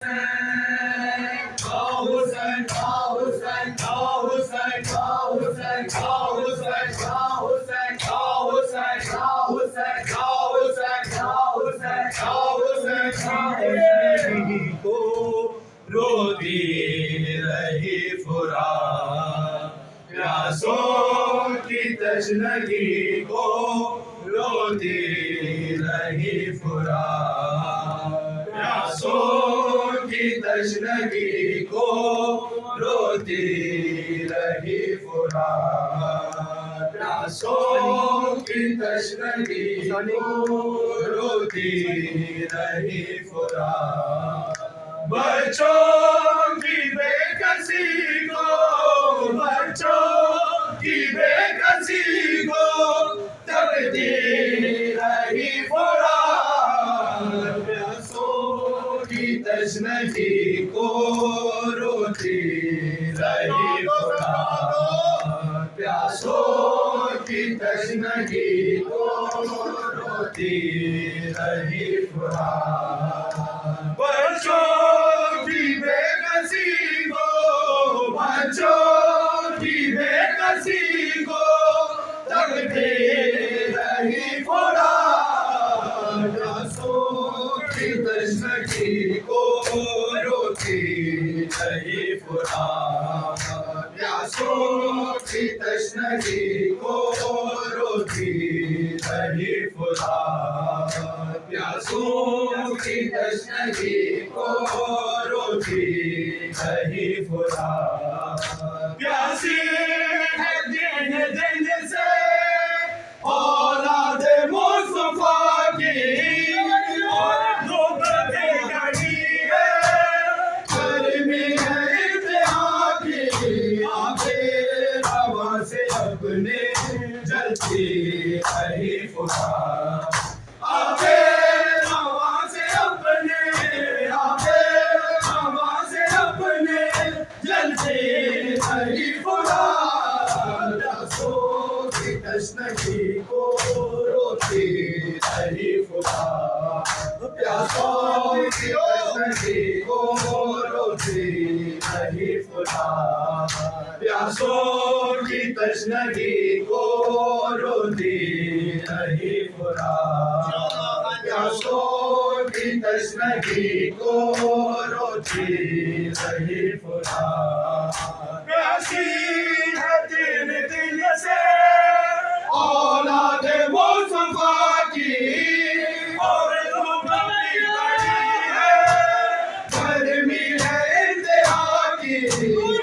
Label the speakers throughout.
Speaker 1: Hussein, Hussein, Hussein, Hussein, Hussein, Hussein, Hussein, Hussein, Hussein, Hussein, Hussein को रोती रही फुरात, प्यासों की तशनगी को रोती रही फुरात, प्यासों की तशनगी को रोती रही फुरात, प्यासों की तशनगी को रोती रही फुरात। बच्चों की बेकसी को, बच्चों की बेकसी को तकती रही फुरात, प्यासों की तशनगी को रोती रही फुरात, प्यासों की तशनगी को रोती रही फुरात। बच्चों की बेकसी को, बच्चों की बेकसी को तकती रही फुरात, प्यासों की तशनगी को रोती रही फुरात, प्यासों की तशनगी को रोती रही फुरात, प्यासों की तशनगी को रोती रही फुरात। प्यासी है दिन दिन से औलाद मुस्तफा की, और धूप भी कड़ी है, गर्मी है इंतहा की, आंखें हवा से अपने जलती रही फुरात, आंखें हवा से अपने, आंखें हवा से अपने जलती रही फुरात, प्यासों की तशनगी को रोती रही फुरात, प्यासों की तशनगी को रोती रही फुरात, प्यासों की तशनगी को रोती रही फुरात, प्यासों की तशनगी को रोती रही फुरात। प्यासी है दिन दिन से औलाद मुस्तफा की, और धूप भी कड़ी है, गर्मी है इंतहा की,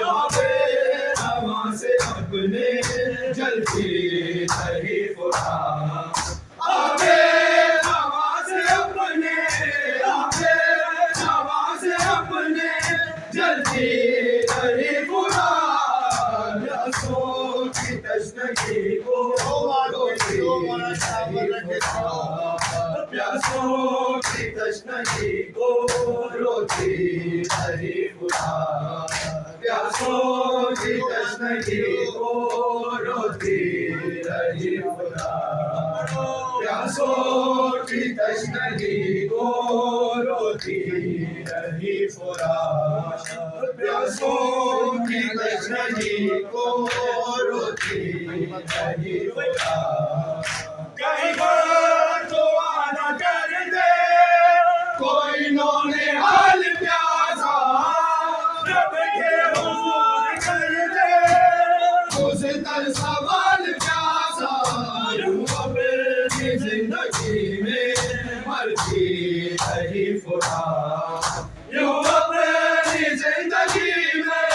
Speaker 1: आंखें हवा से अपने जलती रही फुरात, आंखें हवा से अपने, आंखें हवा से अपने जलती रही फुरात, प्यासों की तशनगी को रोती रही फुरात, प्यासों की तशनगी को रोती रही फुरात, प्यासों की तशनगी को रोती रही फुरात, प्यासों की तशनगी को रोती रही फुरात, प्यासों की तशनगी को रोती रही फुरात। कहीं बार तो आना कर दे कोई नौने हाल प्यासा, रब के हुजूर कर दे उस तर सवाल प्यासा, यूं अपनी जिंदगी में मरती रही फुरात, यूं अपनी जिंदगी में,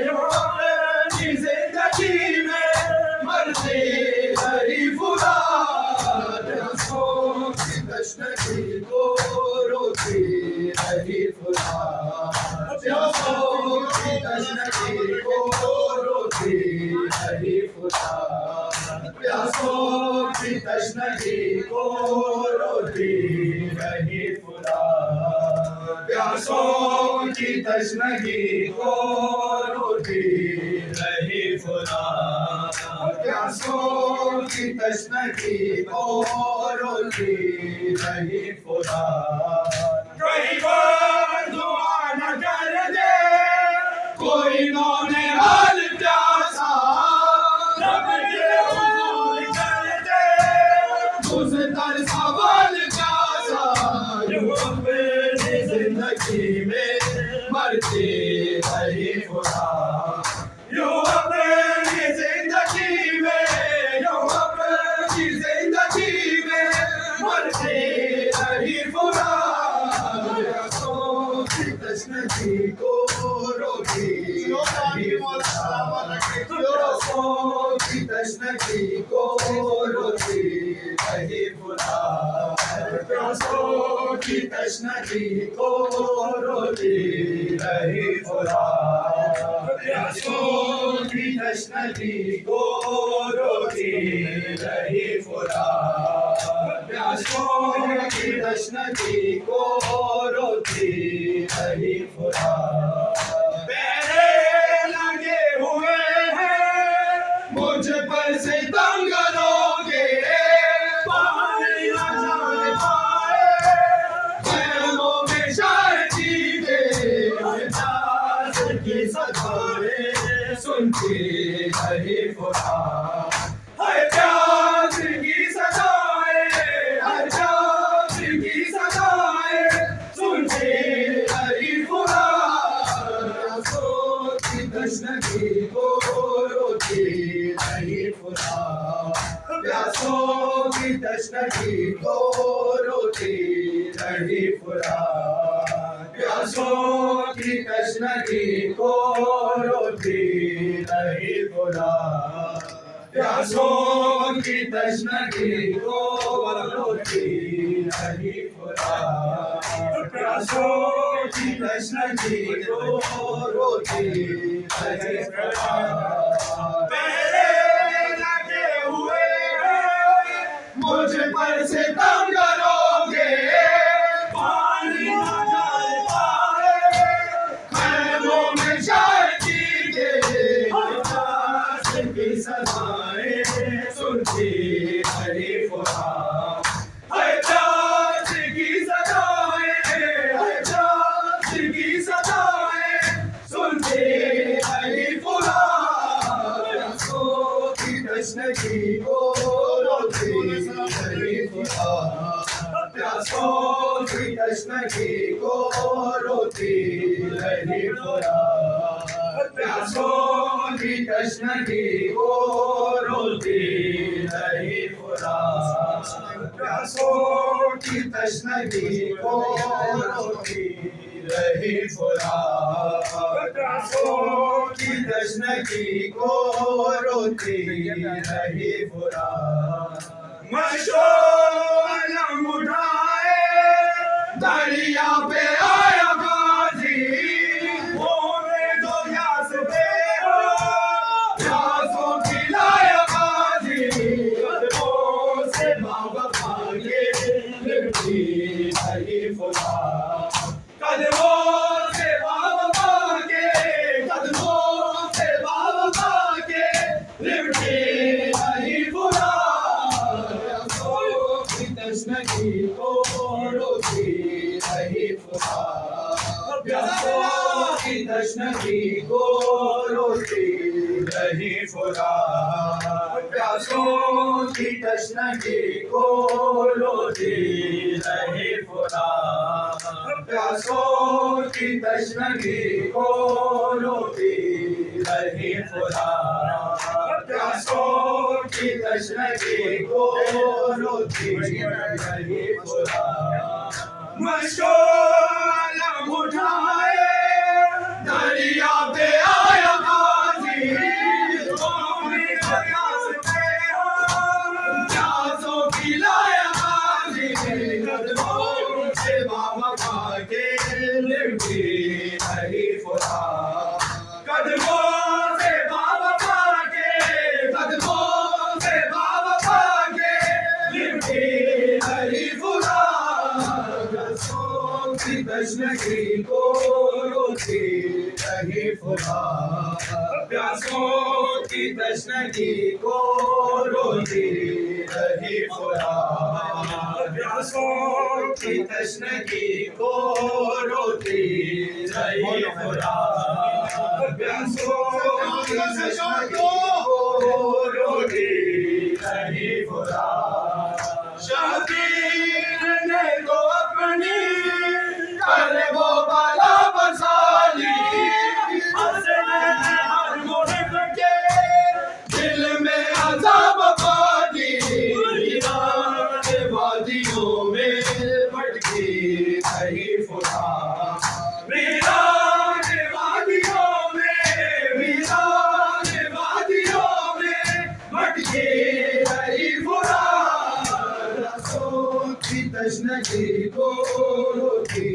Speaker 1: यूं अपनी जिंदगी में मरती रही फुरात, प्यासों की तशनगी को रोती रही फुरात, प्यासों की तशनगी को रोती रही फुरात, प्यासों की तशनगी को रोती रही फुरात, प्यासों की तशनगी को रोती रही फुरात, प्यासों की तशनगी को रोती रही फुरात। कहीं बार दुआ जिंदगी में मरते रहे खुदा। यूं अपनी जिंदगी में, यूं अपनी जिंदगी में मरते रहे खुदा। प्यासों की तश्नगी को रोके प्यासों की तश्नगी को रोके रहे खुदा। प्यासों की तश्नगी को रोके रहे खुदा। प्यासों की तश्नगी को रोके रहे खुदा। प्यासों की तश्नगी को रोके रहे खुदा। मेरे लगे हुए हैं मुझ पर सितम करोगे, पानी न जाने पाए ख़ैमों में शायरी के। प्यास की सदाएं सुनते रहे खुदा। हर प्यास की सदाएं, हर प्यास की सदाएं सुनते रहे खुदा। प्यासों की तश्नगी को रोके रहे खुदा। प्यासों की तश्नगी को रोके रहे खुदा। प्यासों की तश्नगी को रोके रहे खुदा। प्यासों की तश्नगी को रोके रहे खुदा। प्यासों की तश्नगी को रोके रहे खुदा। मेरे लगे हुए हैं मुझ पर सितम करोगे, पानी न जाने पाए ख़ैमों में शायरी के। प्यास की सदाएं सुनते रहे खुदा। हर प्यास की सदाएं, हर प्यास की सदाएं सुनते रहे खुदा। प्यासों की तश्नगी को रोके रहे खुदा। प्यासों की तश्नगी को रोके रहे खुदा। प्यासों की तश्नगी को रोके रहे खुदा। प्यासों की तश्नगी को रोके रहे खुदा। प्यासों की तश्नगी को रोके रहे खुदा। मशोलम उठाए दरिया पे आया गाजी, होने दो प्यास पे प्यासों की लाया गाजी। कदमों से बाबा भागे लिपटी रही खुदा। कदमों से बाबा भागे, कदमों से बाबा भागे लिपटी रही खुदा। प्यासों की तश्नगी को रोके रहे खुदा। प्यासों की तश्नगी को रोके रहे खुदा। प्यासों की तश्नगी को रोके रहे खुदा। प्यासों की तश्नगी को रोके रहे खुदा। प्यासों की तश्नगी को रोके रहे खुदा। मशोलम उठाए दरिया पे आया गाजी, होने दो प्यास पे प्यासों की लाया गाजी। कदमों से बाबा भागे लिपटी रही खुदा। कदमों से बाबा भागे, कदमों से बाबा भागे लिपटी रही खुदा। प्यासों की तश्नगी को रोके रहे खुदा। प्यासों की तश्नगी को रोके रहे खुदा। प्यासों की तश्नगी को रोके रहे खुदा। प्यासों की तश्नगी को रोके रहे खुदा। शबीर ने तो अपनी कर वो की बोलती